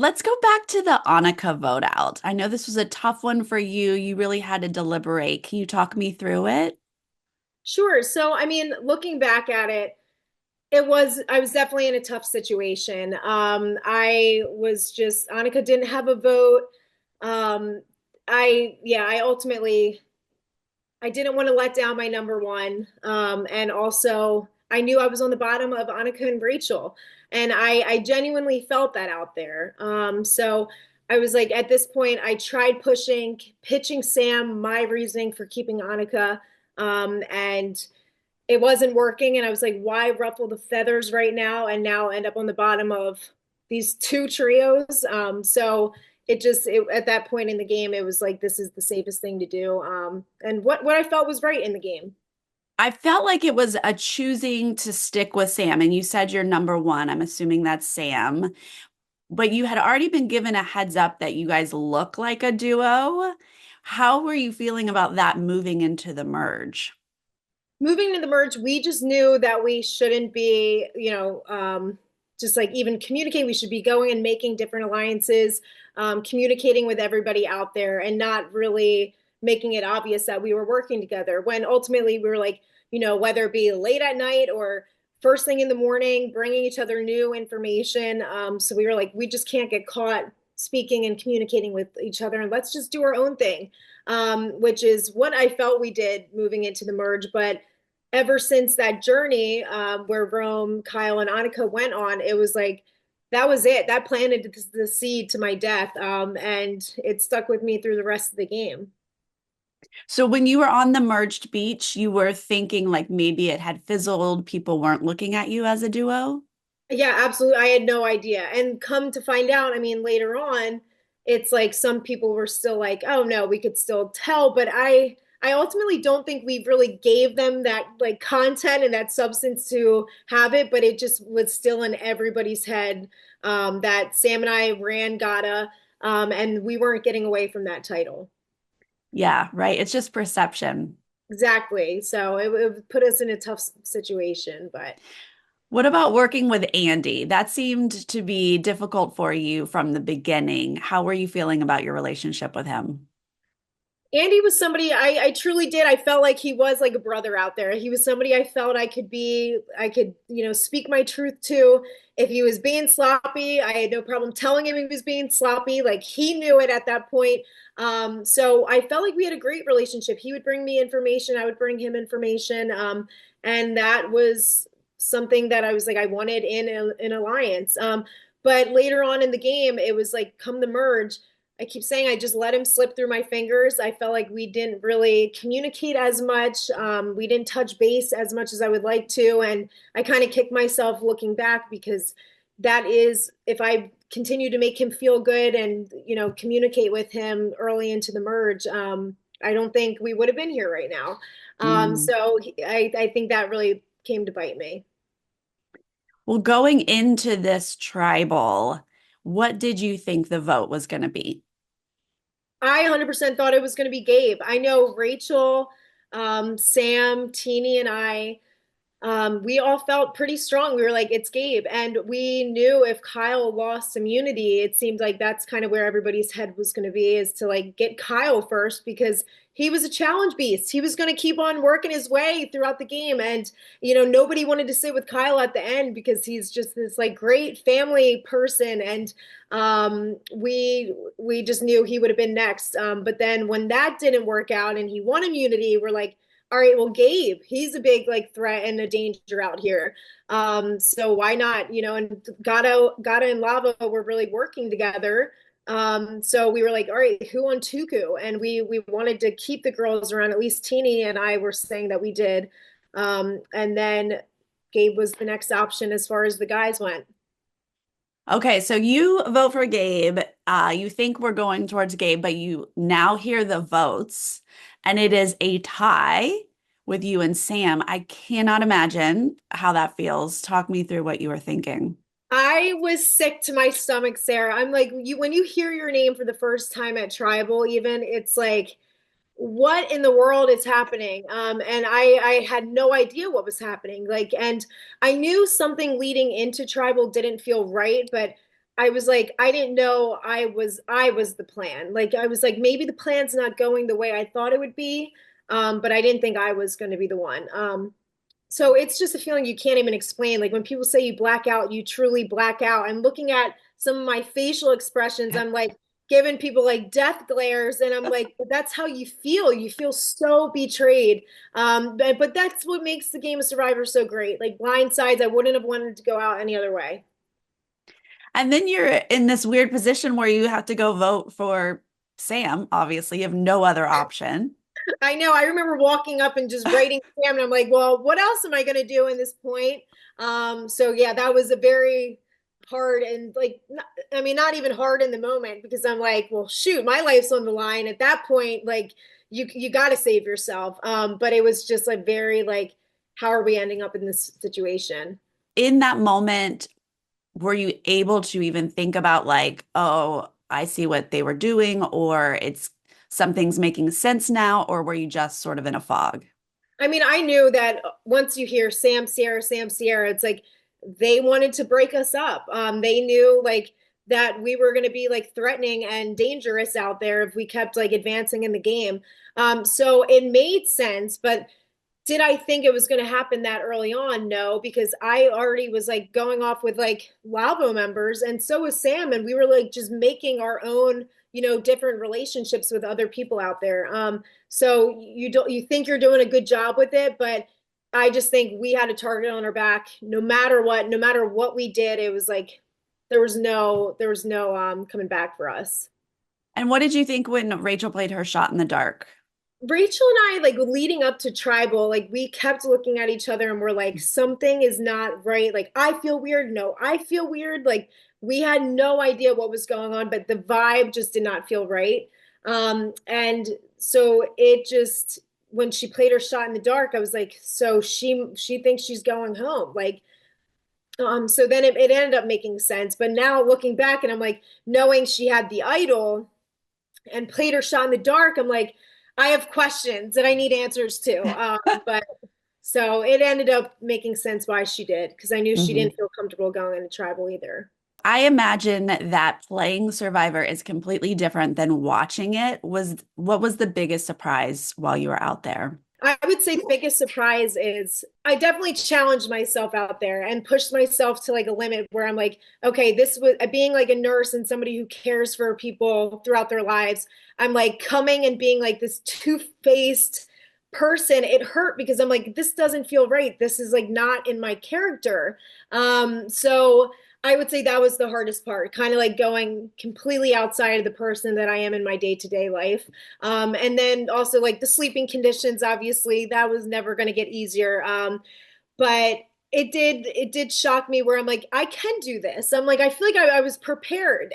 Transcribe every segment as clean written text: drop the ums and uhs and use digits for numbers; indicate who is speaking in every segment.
Speaker 1: let's go back to the Anuka vote out. I know this was a tough one for you. You really had to deliberate. Can you talk me through it?
Speaker 2: Sure. So, I mean, looking back at it, I was definitely in a tough situation. Annika didn't have a vote. Um, I ultimately, I didn't want to let down my number one. And also, I knew I was on the bottom of Annika and Rachel. And I genuinely felt that out there. So I was like, at this point, I tried pitching Sam my reasoning for keeping Annika. And it wasn't working. And I was like, why ruffle the feathers right now and now end up on the bottom of these two trios? At that point in the game, it was like, this is the safest thing to do. And what I felt was right in the game.
Speaker 1: I felt like it was a choosing to stick with Sam, and you said you're number one. I'm assuming that's Sam, but you had already been given a heads up that you guys look like a duo. How were you feeling about that moving into the merge?
Speaker 2: Moving to the merge, we just knew that we shouldn't be, just like even communicate. We should be going and making different alliances, communicating with everybody out there, and not really making it obvious that we were working together. When ultimately we were like, whether it be late at night or first thing in the morning, bringing each other new information. So we were like, we just can't get caught speaking and communicating with each other, and let's just do our own thing, which is what I felt we did moving into the merge. But ever since that journey where Rome, Kyle, and Annika went on, it was like that was it. That planted the seed to my death, and it stuck with me through the rest of the game.
Speaker 1: So when you were on the merged beach, you were thinking like maybe it had fizzled, people weren't looking at you as a duo?
Speaker 2: Yeah, absolutely. I had no idea. And come to find out, I mean, later on, it's like some people were still like, "Oh no, we could still tell." But I ultimately don't think we really gave them that like content and that substance to have it, but it just was still in everybody's head that Sam and I ran Gata, and we weren't getting away from that title.
Speaker 1: Yeah, right. It's just perception.
Speaker 2: Exactly. So it put us in a tough situation, but
Speaker 1: What about working with Andy? That seemed to be difficult for you from the beginning. How were you feeling about your relationship with him?
Speaker 2: Andy was somebody I truly did. I felt like he was like a brother out there. He was somebody I felt I could, speak my truth to. If he was being sloppy, I had no problem telling him he was being sloppy. Like he knew it at that point. So I felt like we had a great relationship. He would bring me information, I would bring him information. And that was something that I was like, I wanted in an alliance. But later on in the game, it was like, come the merge. I keep saying I just let him slip through my fingers. I felt like we didn't really communicate as much. We didn't touch base as much as I would like to. And I kind of kicked myself looking back because that is, if I continue to make him feel good and, communicate with him early into the merge, I don't think we would have been here right now.
Speaker 1: Mm.
Speaker 2: I think that really came to bite me.
Speaker 1: Well, going into this tribal, what did you think the vote was going to be?
Speaker 2: I 100% thought it was going to be Gabe. I know Rachel, Sam, Teeny, and I, we all felt pretty strong. We were like, it's Gabe. And we knew if Kyle lost immunity, it seemed like that's kind of where everybody's head was going to be, is to like get Kyle first because he was a challenge beast. He was going to keep on working his way throughout the game. And, nobody wanted to sit with Kyle at the end because he's just this like great family person. And we just knew he would have been next. But then when that didn't work out and he won immunity, we're like, all right, well, Gabe, he's a big like threat and a danger out here. So why not? And Gata and Lava were really working together. So we were like, all right, who on Tuku? And we wanted to keep the girls around. At least Teeny and I were saying that we did. And then Gabe was the next option as far as the guys went.
Speaker 1: Okay, so you vote for Gabe. You think we're going towards Gabe, but you now hear the votes, and it is a tie with you and Sam. I cannot imagine how that feels. Talk me through what you were thinking.
Speaker 2: I was sick to my stomach, Sarah. I'm like, you when you hear your name for the first time at Tribal, even it's like, what in the world is happening? And I had no idea what was happening. Like, and I knew something leading into Tribal didn't feel right, but I was like, I didn't know I was the plan. Like I was like, maybe the plan's not going the way I thought it would be. But I didn't think I was going to be the one. So it's just a feeling you can't even explain. Like when people say you black out, you truly black out. I'm looking at some of my facial expressions. I'm like giving people like death glares, and I'm like, but that's how you feel. You feel so betrayed. But that's what makes the game of Survivor so great. Like blindsides, I wouldn't have wanted to go out any other way.
Speaker 1: And then you're in this weird position where you have to go vote for Sam. Obviously, you have no other option.
Speaker 2: I know. I remember walking up and just writing Sam, and I'm like, well, what else am I going to do in this point? So yeah, that was a very hard and like, I mean, not even hard in the moment because I'm like, well, shoot, my life's on the line at that point. Like, you got to save yourself. But it was just like very like, how are we ending up in this situation?
Speaker 1: In that moment, were you able to even think about like, oh, I see what they were doing, or it's something's making sense now, or were you just sort of in a fog?
Speaker 2: I mean, I knew that once you hear Sam Sierra, it's like they wanted to break us up. They knew like that we were going to be like threatening and dangerous out there if we kept like advancing in the game. So it made sense, but did I think it was going to happen that early on? No, because I already was like going off with like Lavo members, and so was Sam, and we were like just making our own, different relationships with other people out there. So you think you're doing a good job with it, but I just think we had a target on our back, no matter what we did. It was like there was no coming back for us.
Speaker 1: And what did you think when Rachel played her shot in the dark?
Speaker 2: Rachel and I, like leading up to tribal, like we kept looking at each other and we're like, something is not right. Like, I feel weird. No, I feel weird. Like, we had no idea what was going on, but the vibe just did not feel right. And so it just, when she played her shot in the dark, I was like, so she thinks she's going home. Like, so then it ended up making sense. But now looking back and I'm like, knowing she had the idol and played her shot in the dark, I'm like, I have questions that I need answers to. But so it ended up making sense why she did because I knew she didn't
Speaker 1: Mhm.
Speaker 2: feel comfortable going into tribal either.
Speaker 1: I imagine that playing Survivor is completely different than watching it. What was the biggest surprise while you were out there?
Speaker 2: I would say the biggest surprise is I definitely challenged myself out there and pushed myself to like a limit where I'm like, okay, this was being like a nurse and somebody who cares for people throughout their lives. I'm like coming and being like this two-faced person. It hurt because I'm like, this doesn't feel right. This is like not in my character. So I would say that was the hardest part, kind of like going completely outside of the person that I am in my day-to-day life. And then also like the sleeping conditions, obviously, that was never going to get easier. But it did shock me where I'm like, I can do this. I'm like, I feel like I was prepared.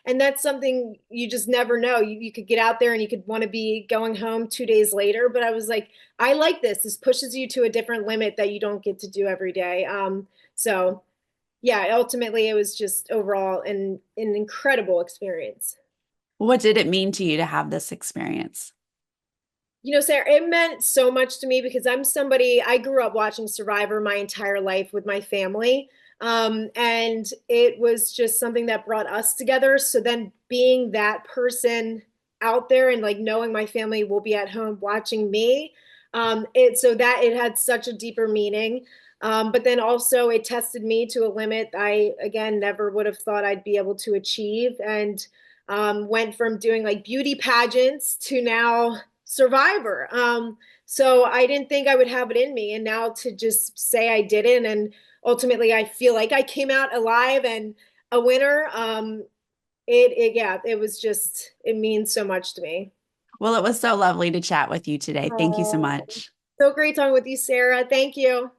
Speaker 2: And that's something you just never know. You could get out there and you could want to be going home 2 days later. But I was like, I like this. This pushes you to a different limit that you don't get to do every day. So yeah, ultimately it was just overall an incredible experience.
Speaker 1: What did it mean to you to have this experience?
Speaker 2: Sarah, it meant so much to me because I'm somebody, I grew up watching Survivor my entire life with my family. And it was just something that brought us together. So then being that person out there and like knowing my family will be at home watching me, it had such a deeper meaning. But then also it tested me to a limit I again never would have thought I'd be able to achieve. And went from doing like beauty pageants to now Survivor. So I didn't think I would have it in me. And now to just say I didn't, and ultimately I feel like I came out alive and a winner. Yeah, it was just, it means so much to me.
Speaker 1: Well, it was so lovely to chat with you today. Thank you so
Speaker 2: Oh,
Speaker 1: much.
Speaker 2: so great talking with you, Sarah. Thank you.